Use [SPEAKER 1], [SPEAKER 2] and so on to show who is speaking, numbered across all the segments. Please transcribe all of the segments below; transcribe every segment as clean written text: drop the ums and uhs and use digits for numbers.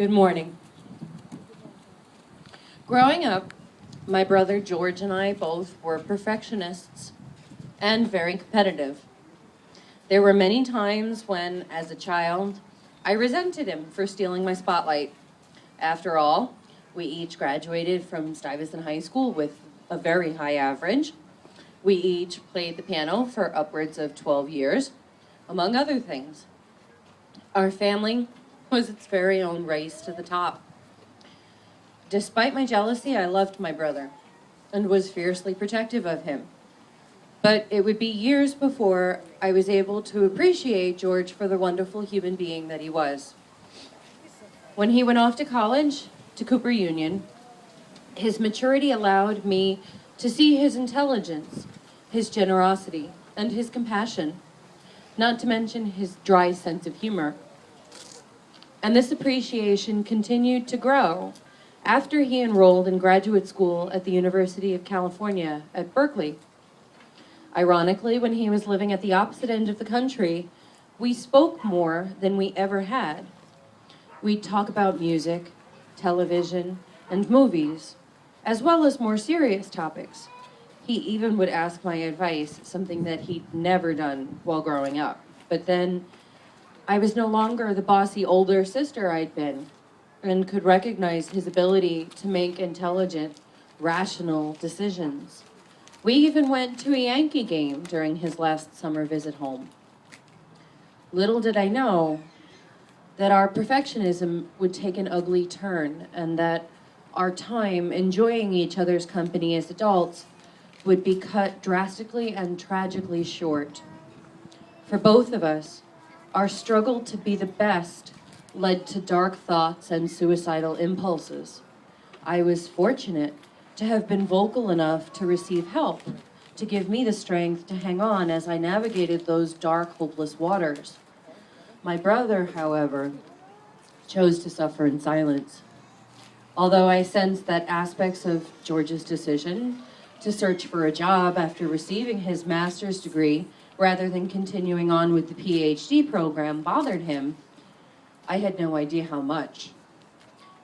[SPEAKER 1] Good morning. Growing up, my brother George and I both were perfectionists and very competitive. There were many times when, as a child, I resented him for stealing my spotlight. After all, we each graduated from Stuyvesant High School with a very high average. We each played the piano for upwards of 12 years, among other things. Our family was its very own race to the top. Despite my jealousy, I loved my brother and was fiercely protective of him. But it would be years before I was able to appreciate George for the wonderful human being that he was. When he went off to college, to Cooper Union, his maturity allowed me to see his intelligence, his generosity, and his compassion, not to mention his dry sense of humor. And this appreciation continued to grow after he enrolled in graduate school at the University of California at Berkeley. Ironically, when he was living at the opposite end of the country, we spoke more than we ever had. We'd talk about music, television, and movies, as well as more serious topics. He even would ask my advice, something that he'd never done while growing up. But then I was no longer the bossy older sister I'd been, and could recognize his ability to make intelligent, rational decisions. We even went to a Yankee game during his last summer visit home. Little did I know that our perfectionism would take an ugly turn, and that our time enjoying each other's company as adults would be cut drastically and tragically short. For both of us, our struggle to be the best led to dark thoughts and suicidal impulses. I was fortunate to have been vocal enough to receive help, to give me the strength to hang on as I navigated those dark, hopeless waters. My brother, however, chose to suffer in silence. Although I sensed that aspects of George's decision to search for a job after receiving his master's degree rather than continuing on with the PhD program bothered him, I had no idea how much.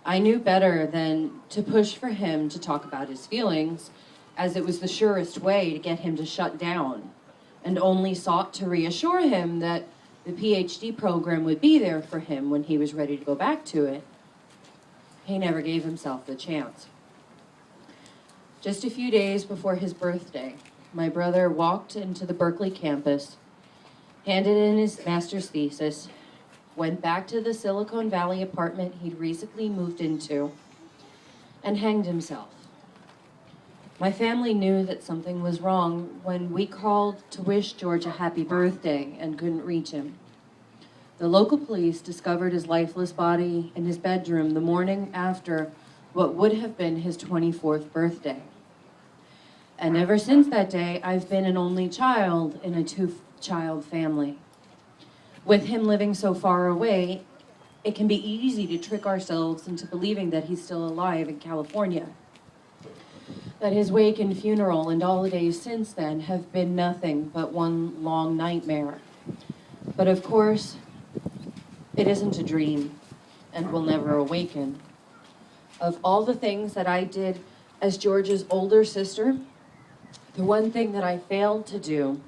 [SPEAKER 1] I knew better than to push for him to talk about his feelings, as it was the surest way to get him to shut down, and only sought to reassure him that the PhD program would be there for him when he was ready to go back to it. He never gave himself the chance. Just a few days before his birthday, my brother walked into the Berkeley campus, handed in his master's thesis, went back to the Silicon Valley apartment he'd recently moved into, and hanged himself. My family knew that something was wrong when we called to wish George a happy birthday and couldn't reach him. The local police discovered his lifeless body in his bedroom the morning after what would have been his 24th birthday. And ever since that day, I've been an only child in a two-child family. With him living so far away, it can be easy to trick ourselves into believing that he's still alive in California, that his wake and funeral and all the days since then have been nothing but one long nightmare. But of course, it isn't a dream and will never awaken. Of all the things that I did as George's older sister, the one thing that I failed to do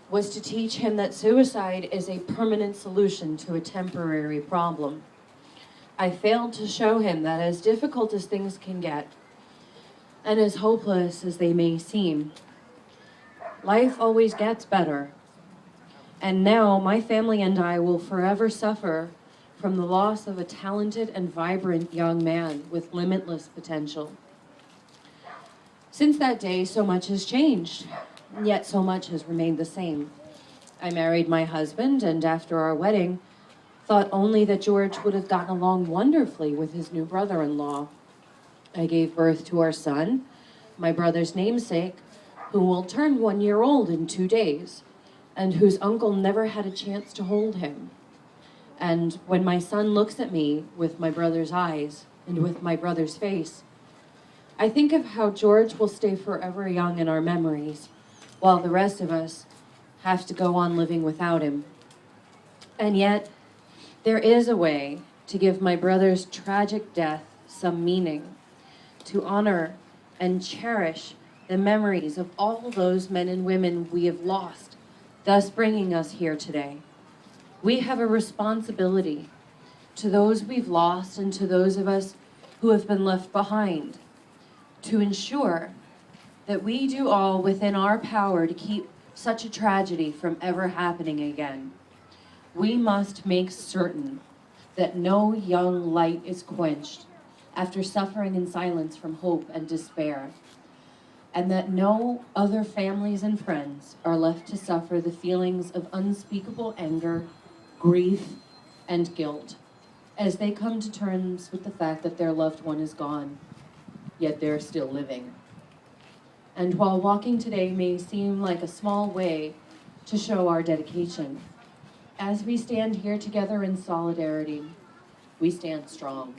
[SPEAKER 1] was to teach him that suicide is a permanent solution to a temporary problem. I failed to show him that as difficult as things can get, and as hopeless as they may seem, life always gets better. And now my family and I will forever suffer from the loss of a talented and vibrant young man with limitless potential. Since that day, so much has changed, yet so much has remained the same. I married my husband, and after our wedding, thought only that George would have gotten along wonderfully with his new brother-in-law. I gave birth to our son, my brother's namesake, who will turn 1 year old in 2 days, and whose uncle never had a chance to hold him. And when my son looks at me with my brother's eyes and with my brother's face, I think of how George will stay forever young in our memories, while the rest of us have to go on living without him. And yet, there is a way to give my brother's tragic death some meaning, to honor and cherish the memories of all those men and women we have lost, thus bringing us here today. We have a responsibility to those we've lost and to those of us who have been left behind to ensure that we do all within our power to keep such a tragedy from ever happening again. We must make certain that no young light is quenched after suffering in silence from hope and despair, and that no other families and friends are left to suffer the feelings of unspeakable anger, grief, and guilt as they come to terms with the fact that their loved one is gone, yet they're still living. And while walking today may seem like a small way to show our dedication, as we stand here together in solidarity, we stand strong.